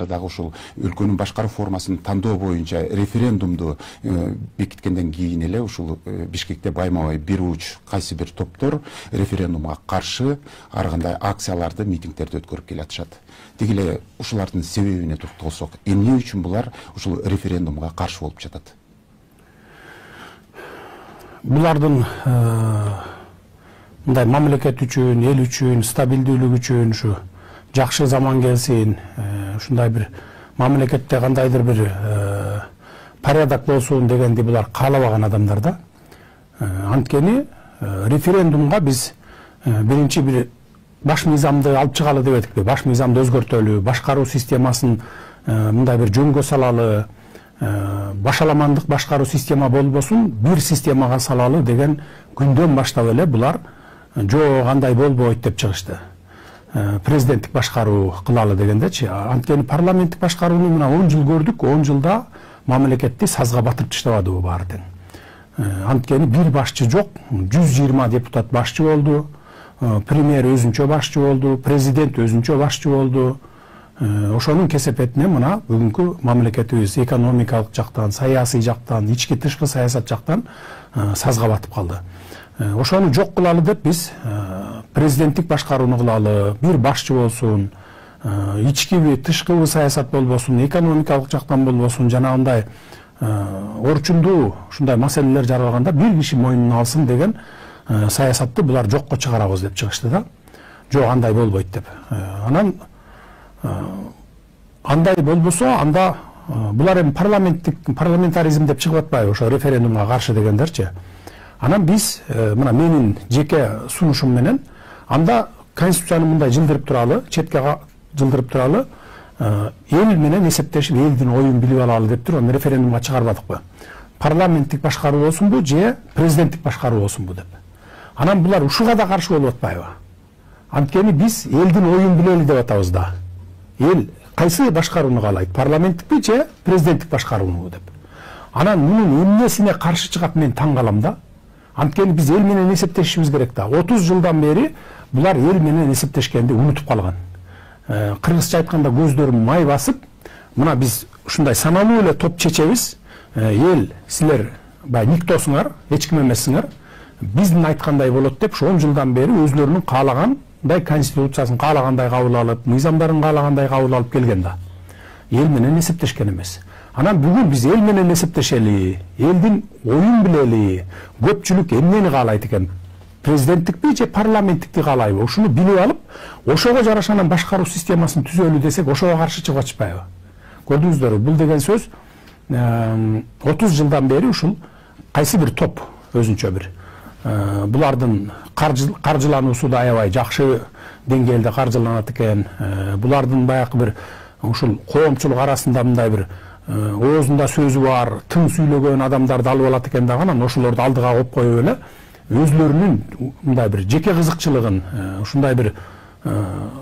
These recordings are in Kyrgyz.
дагы ушул өлкөнүн башкаруу формасын тандоо боюнча референдумду бекиткенден кийин эле ушул Бишкекте байма-бай бир уч кайсы бир топтор референдумга каршы ар кандай акцияларды, митингдерди өткөрүп келатышат. Деги эле ушулардын себебине токтолсок, эмне үчүн булар ушул референдумга каршы болуп жатат? Булардын мындай мамлекет үчүн, эл үчүн, стабилдүүлүк үчүн ушу жакшы заман келсин, ушундай бир мамлекетте кандайдыр бир порядок болсун дегенди булар каалабаган адамдар да. Анткени референдумга биз биринчи бир баш мыйзамды алып чыгалы деп этикпи, баш мыйзамды өзгөртөлү, башкаруу системасын мындай бир жөнгө салалы, башаламандык башкаруу система болбосун, бир системага салалы деген күндөн баштап эле булар жок андай болбойт деп чыгышты. Президенттик башкаруу кылалы дегендечи. Анткени парламенттик башкарууну мына 10 жыл көрдүк, 10 жылда мамлекетти сазга батырып таштабады бу баары тең. Анткени бир башчы жок, 120 депутат башчы болду, премьер өзүнчө башчы болду, президент өзүнчө башчы болду. Ошонун кесепетине мына бүгүнкү мамлекетибиз экономикалык жактан, саясий жактан, ички тышкы саясат жактан сазга батып калды. Ошону жок кылалы деп биз президенттик башкарууну кылалы, бир башчы болсун, ичкиби, тышкыбы саясат болбосун, экономикалык жактан болбосун, жанагындай орчундуу ушундай маселелер жаралганда бир киши мойнуна алсын деген саясатты булар жокко чыгарабыз деп чыгышты да. Жок андай болбойт деп. Анан андай болбосо, анда булар эми парламентаризм деп чыгып атпайбы, ошо референдумга каршы дегендерчи. Анан биз мына менин жеке сунушум менен анда конституцияны мындай жылдырып туралы, четке жылдырып туралы, эл менен эсептешип элдин оюн билип алалы деп туруп референдумга чыгарбадыкпы. Парламенттик башкаруу болсунбу же президенттик башкаруу болсунбу деп. Анан булар ушуга да каршы болуп атпайбы? Анткени биз элдин оюн билели деп атабыз да. Эл кайсы башкарууну каалайт? Парламенттикпи же президенттик башкарууну деп. Анан мунун эмнесине каршы чыгат мен таң калам да. Анткени биз эл менен эсептешишибиз керек да. 30 жылдан бери булар эл менен эсептешкенди унутуп калган. Кыргызча айтканда көздөрүн май басып, мына биз ушундай саналуу эле топ чечебиз. Эл силер бай никтосуңар, эч ким эмессиңер. Биздин айткандай болот деп 10 жылдан бери өзлөрүнүн каалагандай конституциясын каалагандай кабыл алып, мыйзамдарын каалагандай кабыл алып келген да. Эл менен эсептешкен эмес. Анан бүгүн биз эл менен эсептешели, элдин оюн билели, көпчүлүк эмнени каалайт экен? Президенттикпи же парламенттикти каалайбы? Ушуну билип алып, ошого жараша анан башкаруу системасын түзөлү десек, ошого каршы чыгып атышпайбы? Көрдүңүздөрбү, бул деген сөз 30 жылдан бери ушул кайсы бир топ өзүнчө бир булардын каржылануусу да аябай жакшы деңгээлде каржыланат экен. Булардын баягы бир ушул коомчулук арасында мындай бир оозунда сөзү бар, тың сүйлөгөн адамдарды алып алат экен дагы, анан ошолорду алдыга коюп коюп эле өзлөрүнүн мындай бир жеке кызыкчылыгын, ушундай бир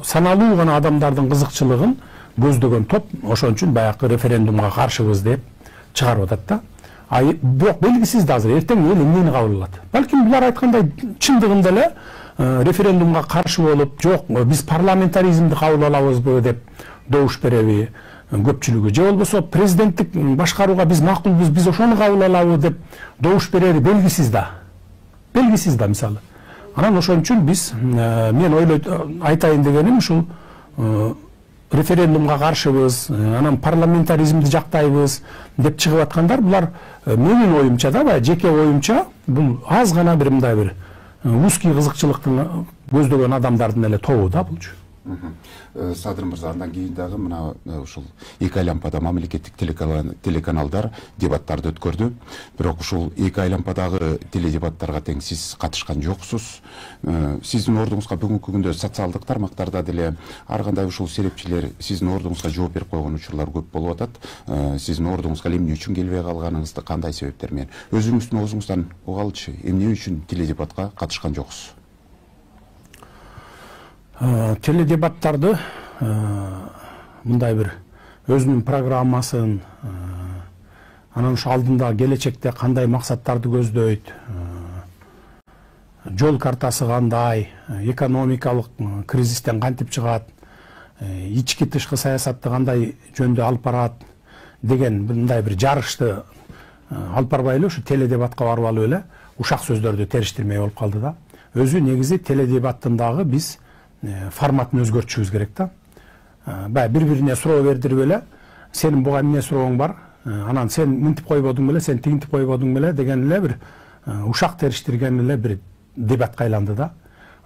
саналуу гана адамдардын кызыкчылыгын көздөгөн топ ошон үчүн баягы референдумга каршыбыз деп чыгарып атат да. Бирок белгисиз да азыр эртең эл эмнени кабыл алат. Балким булар айткандай чындыгында эле референдумга каршы болуп, жок биз парламентаризмди кабыл алабызбы деп добуш береби көпчүлүгү, же болбосо президенттик башкарууга биз макулбуз, биз ошону кабыл алабы деп добуш берери белгисиз да. Белгисиз да мисалы. Анан ошон үчүн биз мен ойлойт айтайын дегеним ушул референдумга каршыбыз, анан парламентаризмди жактайбыз деп чыгып аткандар, булар менин оюмча да, жеке оюмча, бул аз гана бир мындай бир узкий кызыкчылыкты көздөгөн адамдардын эле тобу да булчу. Садыр мырза, андан кийин дагы мына ушул эки айлампада мамлекеттик телеканалдар дебаттарды өткөрдү. Бирок ушул эки айлампадагы теледебаттарга тең сиз катышкан жоксуз. Сиздин ордуңузга бүгүнкү күндө социалдык тармактарда деле ар кандай ушул серепчилер сиздин ордуңузга жооп берип койгон учурлар көп болуп атат. Сиздин ордуңузга эмне үчүн келбей калганыңызды, кандай себептер менен өзүңүздүн оозуңуздан угалычы, эмне үчүн теледебатка катышкан жоксуз? Теледебаттарды мындай бир өзүнүн программасын, анан ушу алдында келечекте кандай максаттарды көздөйт, жол картасы кандай, экономикалык кризистен кантип чыгат, ички тышкы саясатты кандай жөндө алып барат деген мындай бир жарышты алып барбай эле ушу теледебатка барып алып эле ушак сөздөрдү териштирмей болуп калды да. Өзү негизи теледебаттын дагы биз форматын өзгөртүшүбүз керек да. Баягы бири-бирине суроо бердирип эле, сенин буга эмне сурооң бар, анан сен мынтип койбодуң беле, сен тигинтип койбодуң беле деген эле бир ушак териштирген эле бир дебатка айланды да.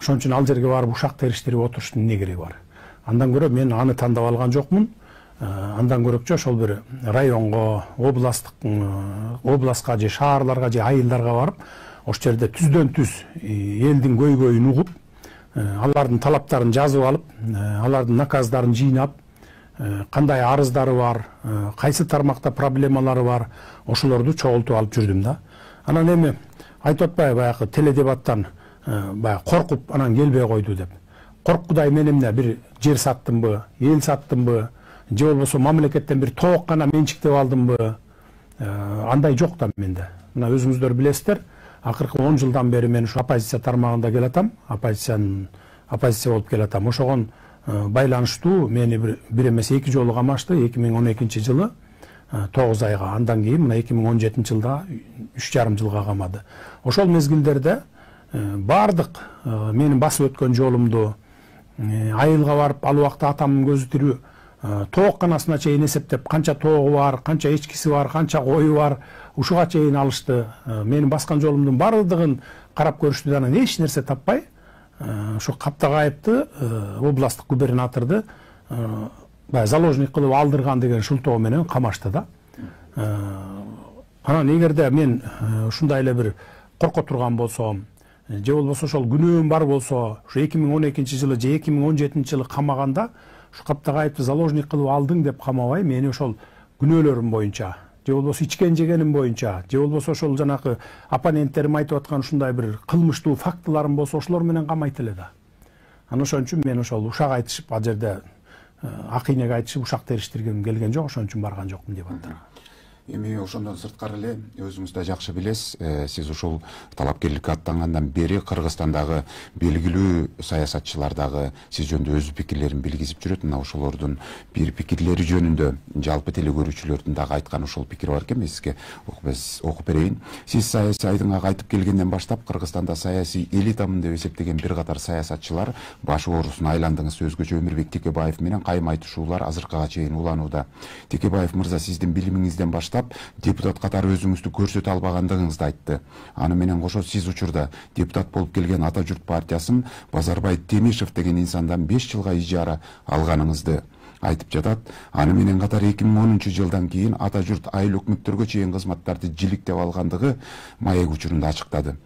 Ошон үчүн ал жерге барып ушак териштирип отуруштун эмне кереги бар? Андан көрө мен аны тандап алган жокмун. Андан көрөкчө ошол бир районго, областка же шаарларга же айылдарга барып, ошол жерде түздөн түз элдин көйгөйүн угуп, алардын талаптарын жазып алып, алардын наказдарын жыйнап, кандай арыздары бар, кайсы тармакта проблемалары бар, ошолорду чогултуп алып жүрдүм да. Анан эми айтып атпайбы баягы теледебаттан баягы коркуп анан келбей койду деп. Коркудай мен эмне бир жер саттымбы, эл саттымбы, же болбосо мамлекеттен бир тоок гана менчиктеп алдымбы? Андай жок да менде. Мына өзүңүздөр билесиздер, акыркы 10 жылдан бери мен ушу оппозиция тармагында келатам, оппозиция болуп келатам. Ошогон байланыштуу мени бир эмес 2 жолу камашты. 2012 жылы 9 айга, андан кийин мына 2017 жылда 3,5 жылга камады. Ошол мезгилдерде бардык менин басып өткөн жолумду, айылга барып ал убакта атамдын көзү тирүү тоок канасына чейин эсептеп, канча тоогу бар, канча эчкиси бар, канча кою бар, ушуга чейин алышты. Менин баскан жолумдун бардыгын карап көрүштү да, анан эч нерсе таппай ошо Каптагаевди областтык губернаторду заложник кылып алдырган деген шылтоо менен камашты да. Анан эгерде мен ушундай эле бир корко турган болсом, же болбосо ошол күнөөм бар болсо, ушу 2012 жылы же 2017 жылы камаганда ушу Каптагаевди заложник кылып алдың деп камабай, мени ошол күнөөлөрүм боюнча, же болбосо ичкен жегеним боюнча, же болбосо ошол жанакы оппоненттерим айтып аткан ушундай бир кылмыштуу фактыларым болсо, ошолор менен камайт эле да. Анан ошон үчүн мен ошол ушак айтышып, ал жерде акыйнеге айтышып ушак териштиргем келген жок, ошон үчүн барган жокмун деп аттар. Эми ошондон сырткары эле өзүңүз да жакшы билесиз, сиз ушул талапкерликке аттангандан бери Кыргызстандагы белгилүү саясатчылар дагы сиз жөнүндө өз пикирлерин билгизип жүрөт. Мына ошолордун бир пикирлери жөнүндө жалпы теле көрүүчүлөрдүн дагы айткан ошол пикир бар экен. Мен сизге окуп берейин. Сиз саясий айдынга кайтып келгенден баштап Кыргызстанда саясий элитамын деп эсептеген бир катар саясатчылар баш оорусуна айландыңыз. Өзгөчө Өмүрбек Текебаев менен кайым айтышуулар азыркыга чейин уланууда. Текебаев мырза сиздин билимиңизден баштап депутат катары өзүңүздү көрсөтө албагандыгыңызды айтты. Аны менен кошо сиз учурда депутат болуп келген Ата журт партиясын Базарбай Темишев деген инсандан 5 жылга ижара алганыңызды айтып жатат. Аны менен катар 2010 жылдан кийин Ата журт айыл өкмөттөргө чейин кызматтарды жиликтеп алгандыгы маек учурунда ачыктады.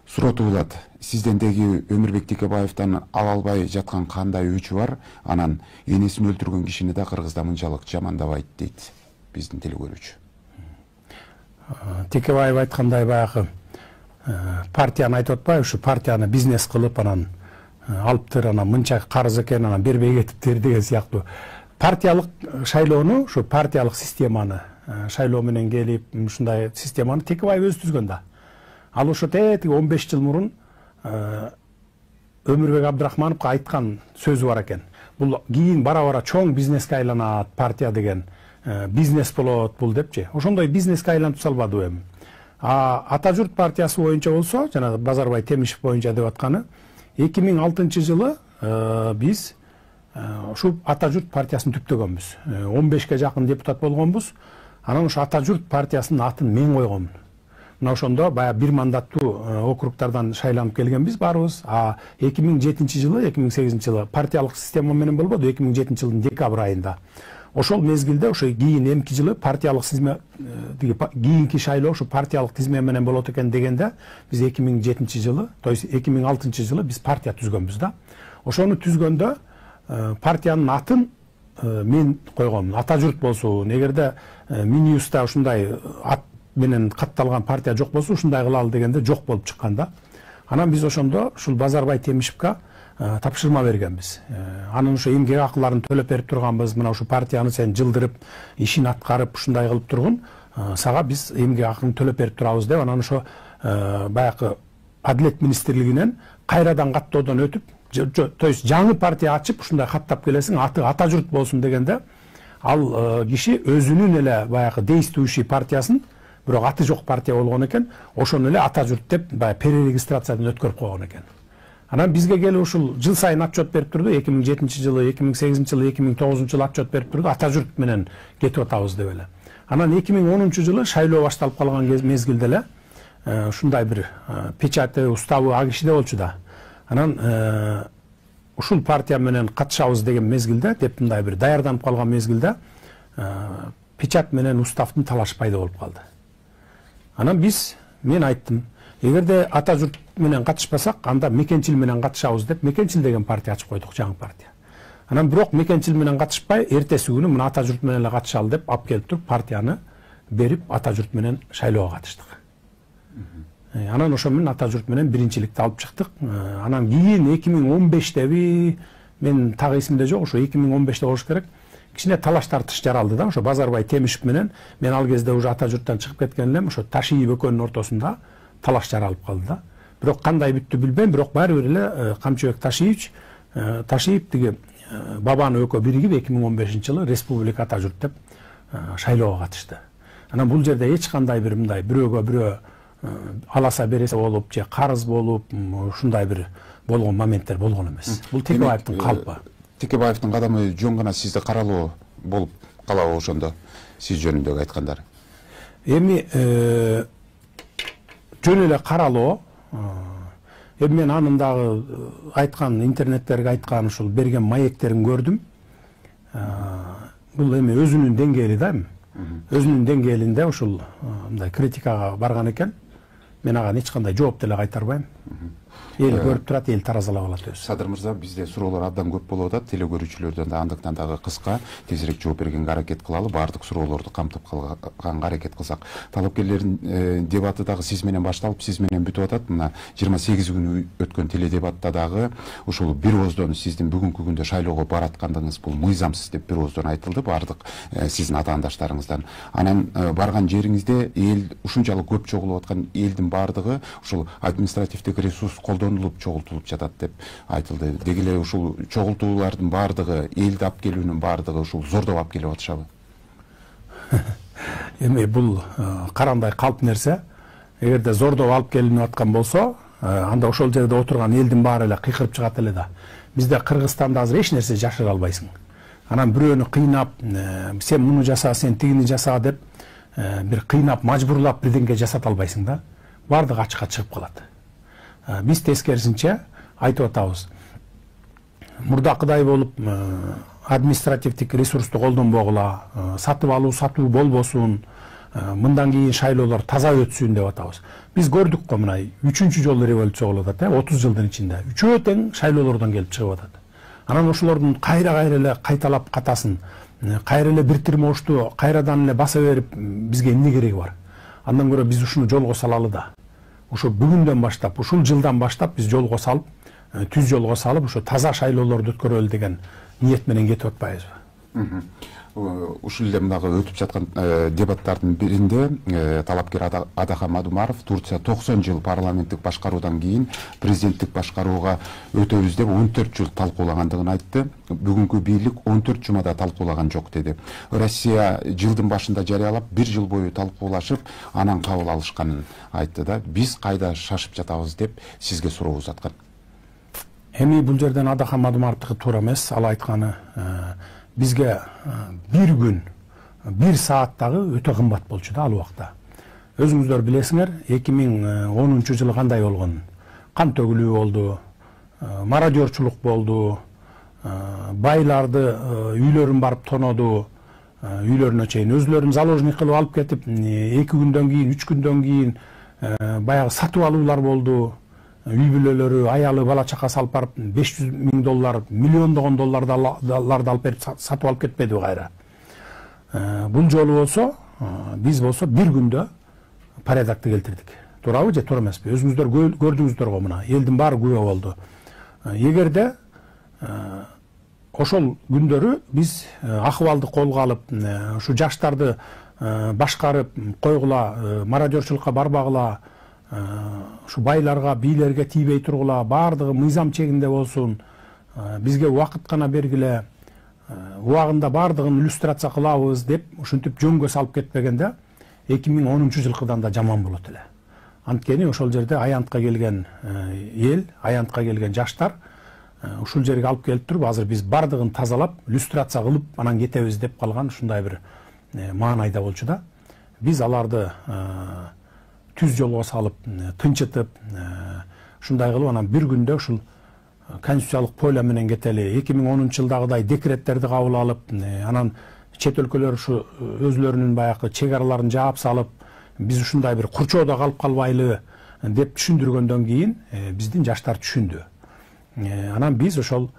Суроо туулат, сиздендеги Өмүрбек Текебаевден ала албай жаткан кандай өчү бар? Анан энесин өлтүргөн кишини да Кыргызда мынчалык жамандабайт дейт биздин теле көрүүчү. Текебаев айткандай баягы партияны айтып атпайбы, ушу партияны бизнес кылып анан алыптыр, анан мынча карыз экен, анан бербей кетиптир деген сыяктуу. Партиялык шайлоону, ушу партиялык системаны шайлоо менен келип, ушундай системаны Текебаев өзү түзгөн да. Ал ошо тетиги 15 жыл мурун Өмүрбек Абдрахмановго айткан сөзү бар экен. Бул кийин бара-бара чоң бизнеске айланат партия деген. Бизнес болот бул депчи. Ошондой бизнеске айлантып салбадыбы эми. Ата журт партиясы боюнча болсо, жана Базарбай Темишев боюнча деп атканы, 2006 жылы биз ушу Ата журт партиясын түптөгөнбүз. 15ке жакын депутат болгонбуз. Анан ушу Ата журт партиясынын атын мен койгонмун. Мына ошондо баягы бир мандаттуу округтардан шайланып келгенбиз баарыбыз. 2007 жылы, 2008 жылы партиялык система менен болбоду, 2007 жылдын декабрь айында. Ошол мезгилде ошо кийин эмки жылы партиялык тизме, кийинки шайлоо ошо партиялык тизме менен болот экен дегенде, биз 2007 жылы, то есть 2006 жылы биз партия түзгөнбүз да. Ошону түзгөндө партиянын атын мен койгонмун. Ата журт болсун. Эгерде Минюста ушундай ат менен катталган партия жок болсо, ушундай кылалы дегенде жок болуп чыккан да. Анан биз ошондо ушул Базарбай Темишевге тапшырма бергенбиз. Анын ошо эмгек акыларын төлөп берип турганбыз. Мына ушу партияны сен жылдырып, ишин аткарып, ушундай кылып тургун, сага биз эмгек акылын төлөп берип турабыз деп, анан ошо баягы Адилет министрлигинен кайрадан каттоодон өтүп, то есть жаңы партия ачып ушундай каттап келесиң, аты ата журт болсун дегенде, ал киши өзүнүн эле баягы действующий партиясын, бирок аты жок партия болгон экен, ошону эле ата журт деп баягы перерегистрациядан өткөрүп койгон экен. Анан бизге келип ушул жыл сайын отчет берип турду, 2007-жылы, 2008-жылы, 2009-жылы отчет берип турду, ата журт менен кетип атабыз деп эле. Анан 2010-жылы шайлоо башталып калган мезгилде эле ушундай бир печаты, уставы а кишиде болчу да. Анан ушул партия менен катышабыз деген мезгилде, деп мындай бир даярданып калган мезгилде, печат менен уставдын талашы пайда болуп калды. Анан мен айттым, эгерде ата журт менен катышпасак, анда мекенчил менен катышабыз деп, мекенчил деген партия ачып койдук, жаңы партия. Анан бирок мекенчил менен катышпай, эртеси күнү мына ата журт менен эле катышалы деп алып келип туруп, партияны берип, ата журт менен шайлоого катыштык. Анан ошо менен ата журт менен биринчиликти алып чыктык. Анан кийин 2015деби, мен так эсимде жок, ошо 2015де болуш керек, кичине талаш тартыш жаралды да, ошо Базарбай Темишев менен, мен ал кезде уже ата журттан чыгып кеткен элем, ошо Ташиев экөөнүн ортосунда талаш жаралып калды да. Бирок кандай бүттү билбейм, бирок баары бир эле Камчыбек Ташиев тиги бабаны экөө биригип 2015-жылы республика ата журт деп шайлоого катышты. Анан бул жерде эч кандай бир мындай бирөөгө бирөө аласа бересе болуп же карыз болуп, ушундай бир болгон моменттер болгон эмес. Бул Текебаевдин калпы. Текебаевдин кадамы жөн гана сизде каралуу болуп калабы ошондо, сиз жөнүндөгү айткандары? Эми жөн эле каралоо. Эми мен анын дагы айткан, интернеттерге айткан, ушул берген маектерин көрдүм. Бул эми өзүнүн деңгээли да, өзүнүн деңгээлинде ушул мындай критикага барган экен. Мен ага эч кандай жооп деле кайтарбайм. Эл көрүп турат, эл таразалап алат өзү. Садыр мырза, бизде суроолор абдан көп болуп атат. Теле көрүүчүлөрдөн да андыктан дагы кыска, тезирээк жооп бергенге аракет кылалы, баардык суроолорду камтып калганга аракет кылсак. Талапкерлердин дебаты дагы сиз менен башталып, сиз менен бүтүп атат. Мына 28 күнү өткөн теле дебатта дагы ушул бир ооздон сиздин бүгүнкү күндө шайлоого бараткандыгыңыз бул мыйзамсыз деп бир ооздон айтылды, баардык сиздин атаандаштарыңыздан. Анан барган жериңизде эл ушунчалык көп чогулуп аткан элдин баардыгы ушул административдик ресурс колдонулуп чогултулуп жатат деп айтылды. Деги эле ушул чогултуулардын баардыгы, элди алып келүүнүн баардыгы ушул зордоп алып келип атышабы? Эми бул карандай калп нерсе. Эгерде зордоп алып келинип аткан болсо, анда ошол жерде отурган элдин баары эле кыйкырып чыгат эле да. Бизде Кыргызстанда азыр эч нерсе жашыра албайсың. Анан бирөөнү кыйнап, сен муну жаса, сен тигини жаса деп бир кыйнап, мажбурлап бирдеңке жасата албайсың да. Бардыгы ачыкка чыгып калат. Биз тескерисинче айтып атабыз. Мурдакыдай болуп административдик ресурсту колдонбогула, сатып алуу, сатуу болбосун, мындан кийин шайлоолор таза өтсүн деп атабыз. Биз көрдүк го мына 3-чү жолу революция болуп атат, 30 жылдын ичинде. Үчөө тең шайлоолордон келип чыгып атат. Анан ошолордун кайра эле кайталап катасын, кайра эле бир тирмошту кайрадан эле баса берип бизге эмне кереги бар? Андан көрө биз ушуну жолго салалы да. Ошо бүгүндөн баштап, ушул жылдан баштап биз жолго салып, түз жолго салып, ошо таза шайлоолорду өткөрөлү деген ниет менен кетип атпайбызбы? Ушул эле мынагы өтүп жаткан дебаттардын биринде талапкер Адахан Мадумаров Турция 90 жыл парламенттик башкаруудан кийин президенттик башкарууга өтөбүз деп 14 жыл талкуулагандыгын айтты. Бүгүнкү бийлик 14 жумада талкуулаган жок деди. Россия жылдын башында жарыялап, бир жыл бою талкуулашып, анан кабыл алышканын айтты да. Биз кайда шашып жатабыз деп сизге суроо узаткан. Эми бул жерден Адахан Мадумаровдуку туура эмес, ал айтканы бизге бир күн, бир саат дагы өтө кымбат болчу да ал убакта. Өзүңүздөр билесиңер, 2010 жылы кандай болгон? Кан төгүлүү болду, мародерчулук болду, байларды үйлөрүн барып тоноду, үйлөрүнө чейин өзүлөрүн заложник кылып алып кетип, 2 күндөн кийин, 3 күндөн кийин баягы сатып алуулар болду. Үй бүлөлөрү, аялы, бала чака салып барып $500,000, миллиондогон долларды алып берип сатып алып кетпедиби кайра? Бул жолу болсо, биз болсо бир күндө порядокты келтирдик. Туурабы же туура эмеспи? Өзүңүздөр көрдүңүздөр го мына, элдин баары күбө болду. Эгерде ошол күндөрү биз акыбалды колго алып, ушу жаштарды башкарып койгула, мародерчулукка барбагыла, ушу байларга, бийлерге тийбей тургула, баардыгы мыйзам чегинде болсун, бизге убакыт гана бергиле, убагында баардыгын иллюстрация кылабыз деп ушинтип жөнгө салып кетпегенде 2010-жылкыдан да жаман болот эле. Анткени ошол жерде аянтка келген эл, аянтка келген жаштар ушул жерге алып келип туруп, азыр биз баардыгын тазалап, иллюстрация кылып, анан кетебиз деп калган ушундай бир маанайда болчу да. Биз аларды түз жолго салып, тынчытып, ушундай кылып анан бир күндө ушул конституциялык поля менен кетели, 2010-жылдагыдай декреттерди кабыл алып, анан чет өлкөлөр ушу өзлөрүнүн баягы чек араларын жаап салып, биз ушундай бир курчоодо калып калбайлы деп түшүндүргөндөн кийин биздин жаштар түшүндү. Анан биз ошол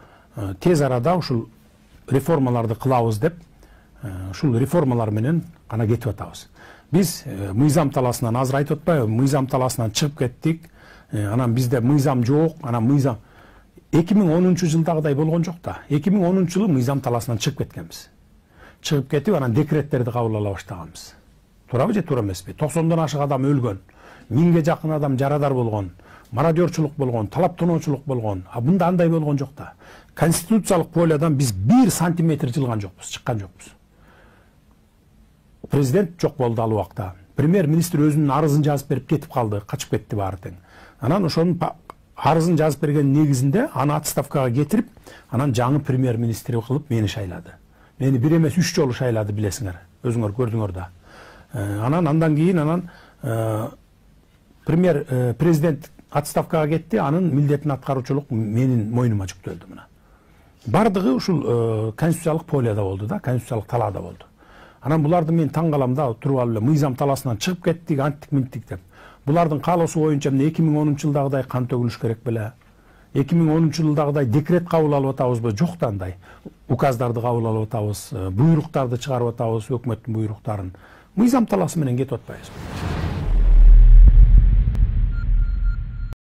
тез арада ушул реформаларды кылабыз деп, ушул реформалар менен гана кетип атабыз. Биз мыйзам таласынан азыр айтып атпайбы, мыйзам таласынан чыгып кеттик. Анан бизде мыйзам жок, анан мыйзам 2010-жылдагыдай болгон жок да. 2010-жылы мыйзам таласынан чыгып кеткенбиз. Чыгып кетип, анан декреттерди кабыл ала баштаганбыз. Туурабы же туура эмеспи? 90дон ашык адам өлгөн, 1000ге жакын адам жарадар болгон, мародерчулук болгон, талаптоочулук болгон. Бунда андай болгон жок да. Конституциялык полядан биз 1 сантиметр жылган жокпуз, чыккан жокпуз. Президент жок болду ал убакта. Премьер-министр өзүнүн арызын жазып берип кетип калды, качып кетти баары тең. Анан ошонун арызын жазып берген негизинде аны отставкага кетирип, анан жаңы премьер-министр кылып мени шайлады. Мени 1 эмес 3 жолу шайлады, билесиңер. Өзүңөр көрдүңөр да. Андан кийин президент отставкага кетти, анын милдетин аткаруучулук менин мойнума жүктөлдү мына. Бардыгы ушул конституциялык поляда болду да, конституциялык талаада болду. Анан буларды мен таң калам да, туруп алып эле мыйзам таласынан чыгып кеттик, анттик минтик деп. Булардын каалоосу боюнча 2010-жылдагыдай кан төгүлүш керек беле? 2010-жылдагыдай декрет кабыл алып атабызбы? Жок да андай. Указдарды кабыл алып атабыз, буйруктарды чыгарып атабыз, өкмөттүн буйруктарын. Мыйзам таласы менен кетип атпайбызбы?